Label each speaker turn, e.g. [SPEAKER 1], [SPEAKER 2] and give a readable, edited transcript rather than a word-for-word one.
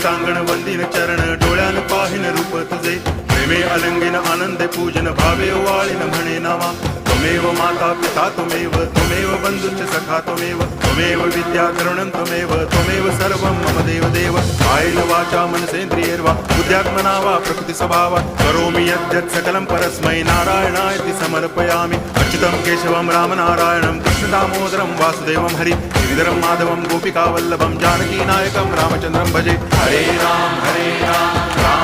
[SPEAKER 1] टांगण वंदिन चरण डोळ्यान पाहिन रूप तुझे प्रेमे अलंगिन आनंदे पूजन भावे वाळीन म्हणे नावा त्वमेव माता पिता त्वमेव बंधुश्च सखा त्वमेव विद्या करुणं त्वमेव सर्वं मम देव कायेन वाचा मनसेन्द्रियैर्वा बुद्ध्यात्मना वा प्रकृति स्वभावात् करोमि यद्यत् सकलं परस्मै नारायणायति समर्पयामि अच्युतं केशवं रामनारायणं कृष्णदामोदरं वासुदेवं हरि गिरिधरं माधवं गोपिकावल्लभं जानकीनायकं रामचन्द्रं भजे हरे राम राम